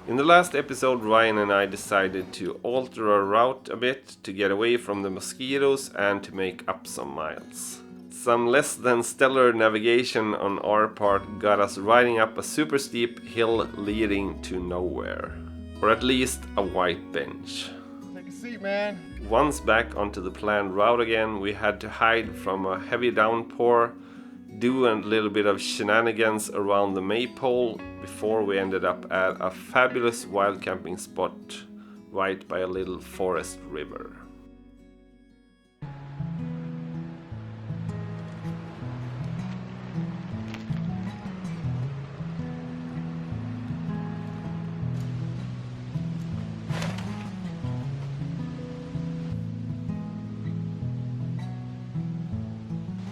In the last episode, Ryan and I decided to alter our route a bit to get away from the mosquitoes and to make up some miles. Some less than stellar navigation on our part got us riding up a super steep hill leading to nowhere. Or at least a white bench. Take a seat, man. Once back onto the planned route again, we had to hide from a heavy downpour, do a little bit of shenanigans around the maypole before we ended up at a fabulous wild camping spot right by a little forest river.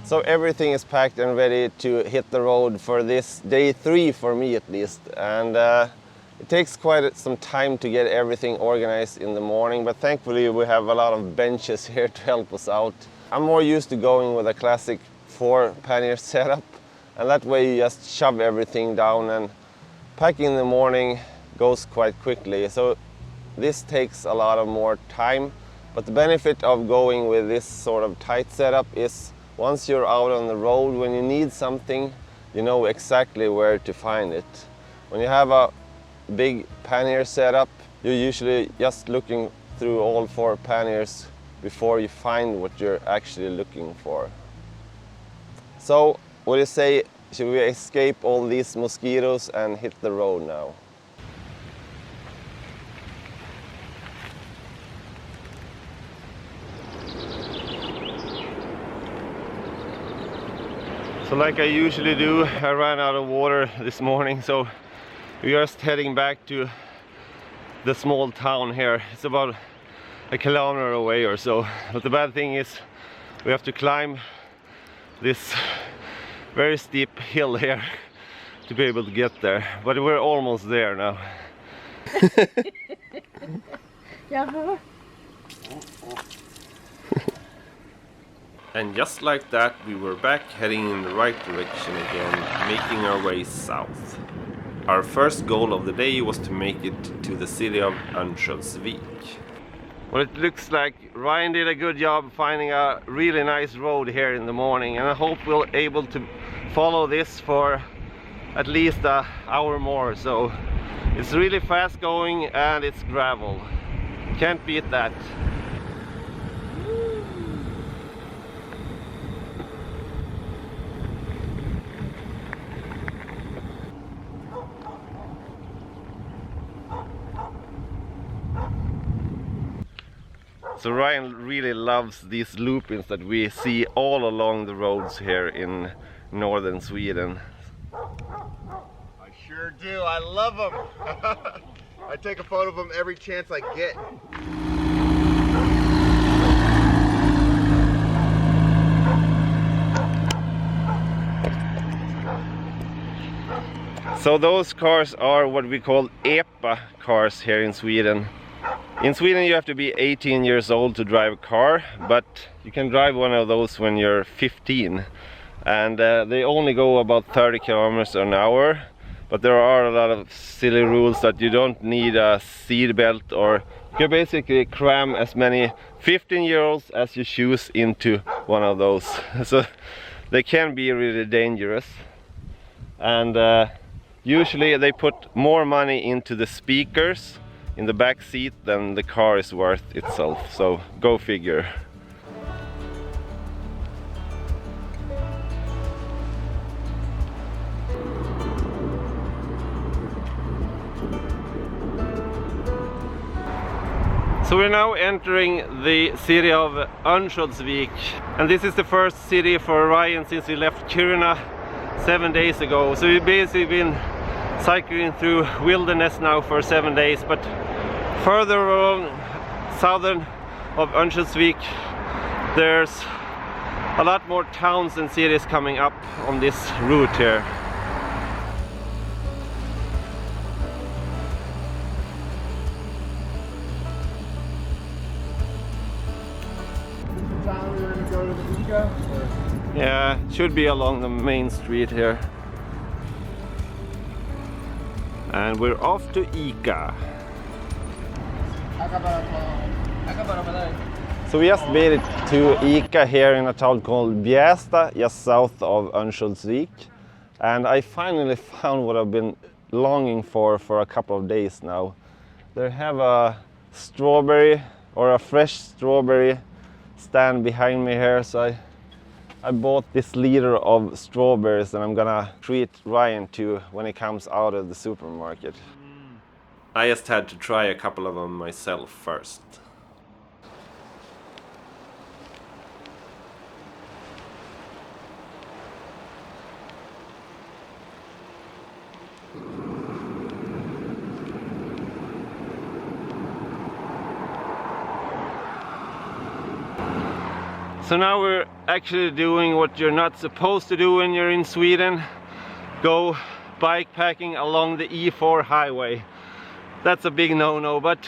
So everything is packed and ready to hit the road for this day 3 for me at least, and it takes quite some time to get everything organized in the morning, but thankfully we have a lot of benches here to help us out. I'm more used to going with a classic 4 pannier setup, and that way you just shove everything down, and packing in the morning goes quite quickly. So this takes a lot of more time, but the benefit of going with this sort of tight setup is once you're out on the road, when you need something, you know exactly where to find it. When you have a big pannier setup, you're usually just looking through all 4 panniers before you find what you're actually looking for. So, what do you say, should we escape all these mosquitoes and hit the road now? So like I usually do, I ran out of water this morning, so we're just heading back to the small town here. It's about a kilometer away or so. But the bad thing is we have to climb this very steep hill here to be able to get there. But we're almost there now. Yeah. And just like that, we were back heading in the right direction again, making our way south. Our first goal of the day was to make it to the city of Örnsköldsvik. Well, it looks like Ryan did a good job finding a really nice road here in the morning, and I hope we'll be able to follow this for at least an hour more. So it's really fast going and it's gravel. Can't beat that. So Ryan really loves these loopings that we see all along the roads here in northern Sweden. I sure do. I love them. I take a photo of them every chance I get. So those cars are what we call EPA cars here in Sweden. In Sweden you have to be 18 years old to drive a car, but you can drive one of those when you're 15. And they only go about 30 kilometers an hour, but there are a lot of silly rules that you don't need a seat belt, or you can basically cram as many 15-year-olds as you choose into one of those. So they can be really dangerous. And usually they put more money into the speakers in the back seat than the car is worth itself, so go figure. So we're now entering the city of Örnsköldsvik, and this is the first city for Ryan since he left Kiruna 7 days ago. So we've basically been cycling through wilderness now for 7 days, but further on southern of Örnsköldsvik there's a lot more towns and cities coming up on this route here. Yeah, it should be along the main street here. And we're off to Ica. So we just made it to Ica here in a town called Bjästa, just south of Örnsköldsvik. And I finally found what I've been longing for a couple of days now. They have a strawberry or a fresh strawberry stand behind me here, so I bought this liter of strawberries and I'm gonna treat Ryan to when he comes out of the supermarket. I just had to try a couple of them myself first. So now we're actually doing what you're not supposed to do when you're in Sweden. Go bikepacking along the E4 highway. That's a big no-no, but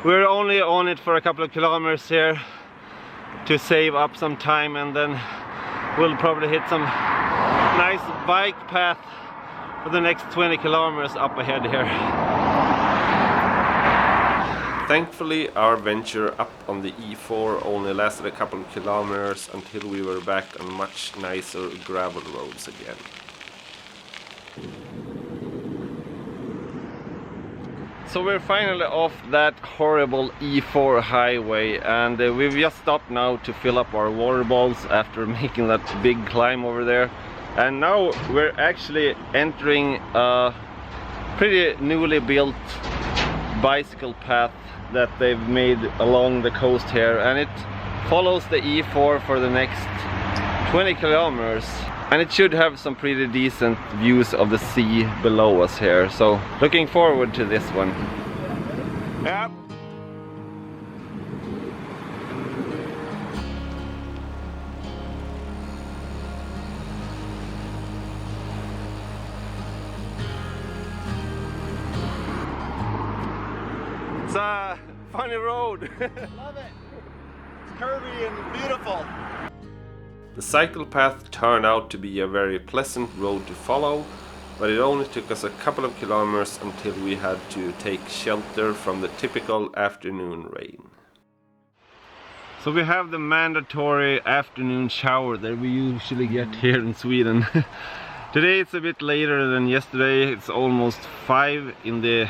we're only on it for a couple of kilometers here to save up some time, and then we'll probably hit some nice bike path for the next 20 kilometers up ahead here. Thankfully, our venture up on the E4 only lasted a couple of kilometers until we were back on much nicer gravel roads again. So we're finally off that horrible E4 highway, and we've just stopped now to fill up our water bottles after making that big climb over there. And now we're actually entering a pretty newly built bicycle path that they've made along the coast here, and it follows the E4 for the next 20 kilometers, and it should have some pretty decent views of the sea below us here, so looking forward to this one. Yep. It's a funny road. Love it. It's curvy and beautiful. The cycle path turned out to be a very pleasant road to follow, but it only took us a couple of kilometers until we had to take shelter from the typical afternoon rain. So we have the mandatory afternoon shower that we usually get here in Sweden. Today it's a bit later than yesterday. It's almost 5 in the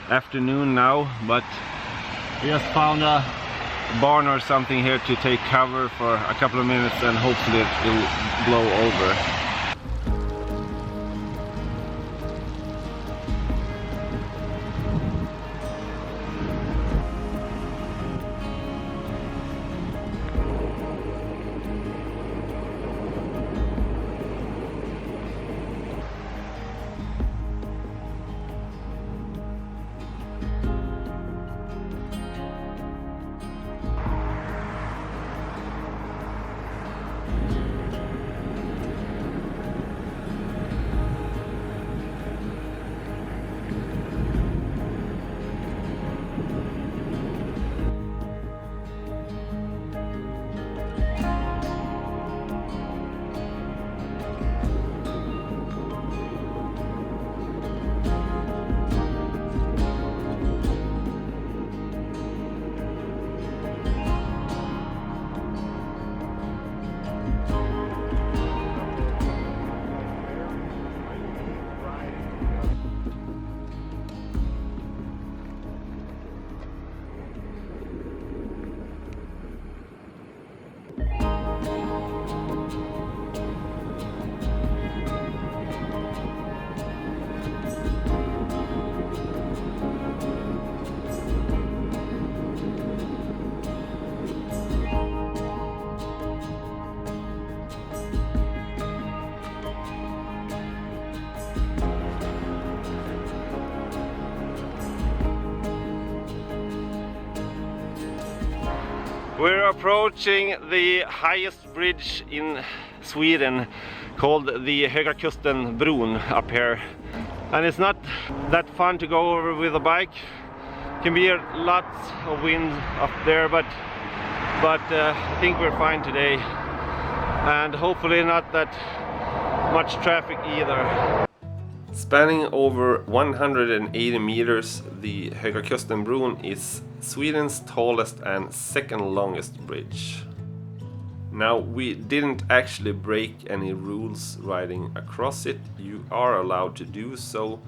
afternoon now, but we just found a barn or something here to take cover for a couple of minutes, and hopefully it will blow over. We're approaching the highest bridge in Sweden, called the Höga Kusten-bron up here. And it's not that fun to go over with a bike. Can be lots of wind up there, but I think we're fine today. And hopefully not that much traffic either. Spanning over 180 meters, the Höga Kusten-bron is Sweden's tallest and second longest bridge. Now, we didn't actually break any rules riding across it. You are allowed to do so,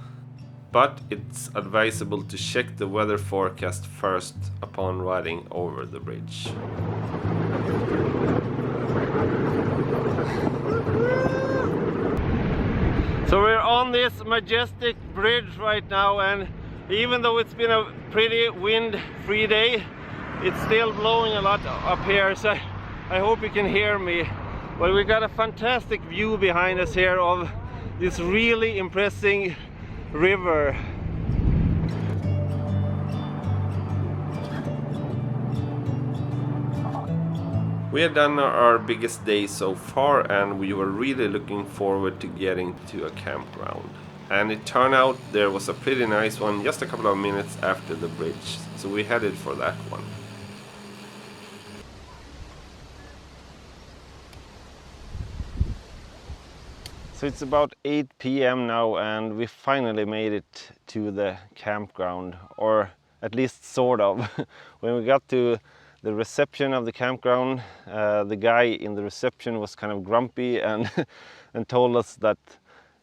but it's advisable to check the weather forecast first upon riding over the bridge. So we're on this majestic bridge right now, and even though it's been a pretty wind-free day, it's still blowing a lot up here, so I hope you can hear me. But we got a fantastic view behind us here of this really impressive river. We had done our biggest day so far, and we were really looking forward to getting to a campground. And it turned out there was a pretty nice one just a couple of minutes after the bridge, so we headed for that one. So it's about 8 p.m. now, and we finally made it to the campground, or at least sort of. When we got to the reception of the campground, the guy in the reception was kind of grumpy and and told us that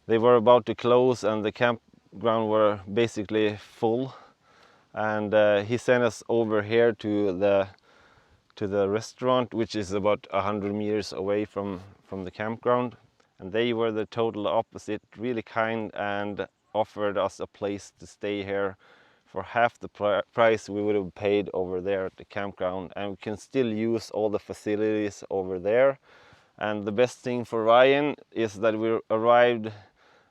they were about to close and the campground were basically full. And he sent us over here to the restaurant, which is about 100 meters away from the campground. And they were the total opposite, really kind, and offered us a place to stay here for half the price we would have paid over there at the campground, and we can still use all the facilities over there. And the best thing for Ryan is that we arrived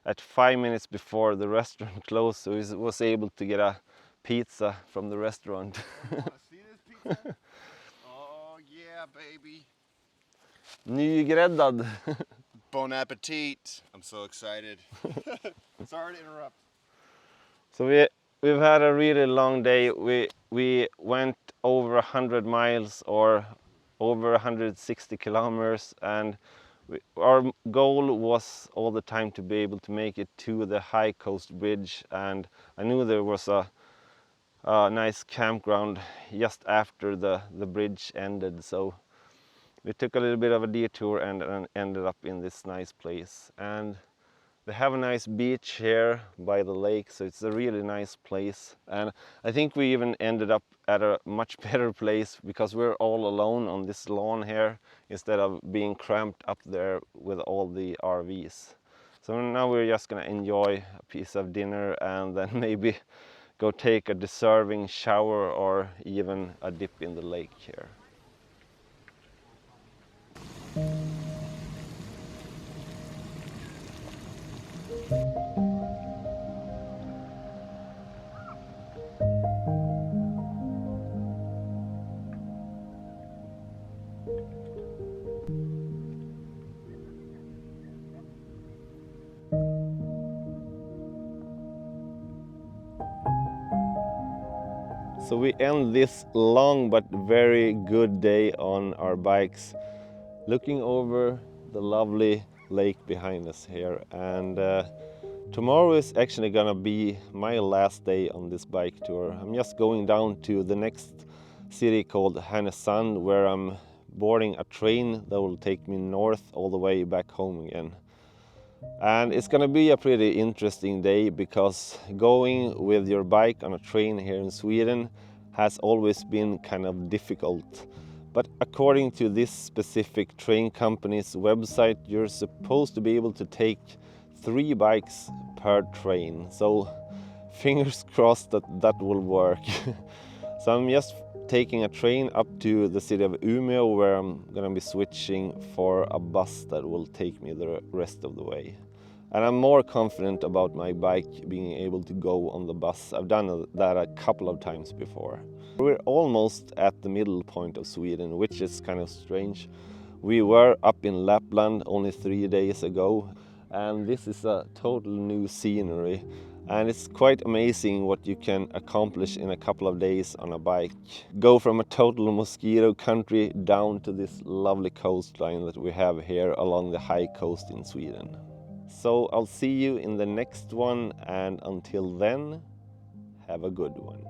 at 5 minutes before the restaurant closed, so he was able to get a pizza from the restaurant. Want to see this pizza? Oh yeah, baby. Nygräddad. Bon appetit. I'm so excited. Sorry to interrupt. So we've had a really long day. We went over 100 miles or over 160 kilometers, and our goal was all the time to be able to make it to the High Coast Bridge, and I knew there was a nice campground just after the bridge ended, so we took a little bit of a detour and ended up in this nice place. And they have a nice beach here by the lake, so it's a really nice place. And I think we even ended up at a much better place because we're all alone on this lawn here instead of being cramped up there with all the RVs. So now we're just gonna enjoy a piece of dinner and then maybe go take a deserving shower or even a dip in the lake here. So we end this long but very good day on our bikes, looking over the lovely lake behind us here. And tomorrow is actually gonna be my last day on this bike tour. I'm just going down to the next city called Härnösand, where I'm boarding a train that will take me north all the way back home again. And it's gonna be a pretty interesting day because going with your bike on a train here in Sweden has always been kind of difficult. But according to this specific train company's website, you're supposed to be able to take 3 bikes per train. So fingers crossed that will work. So I'm just taking a train up to the city of Umeå, where I'm gonna be switching for a bus that will take me the rest of the way. And I'm more confident about my bike being able to go on the bus. I've done that a couple of times before. We're almost at the middle point of Sweden, which is kind of strange. We were up in Lapland only 3 days ago, and this is a total new scenery. And it's quite amazing what you can accomplish in a couple of days on a bike. Go from a total mosquito country down to this lovely coastline that we have here along the high coast in Sweden. So I'll see you in the next one, and until then, have a good one.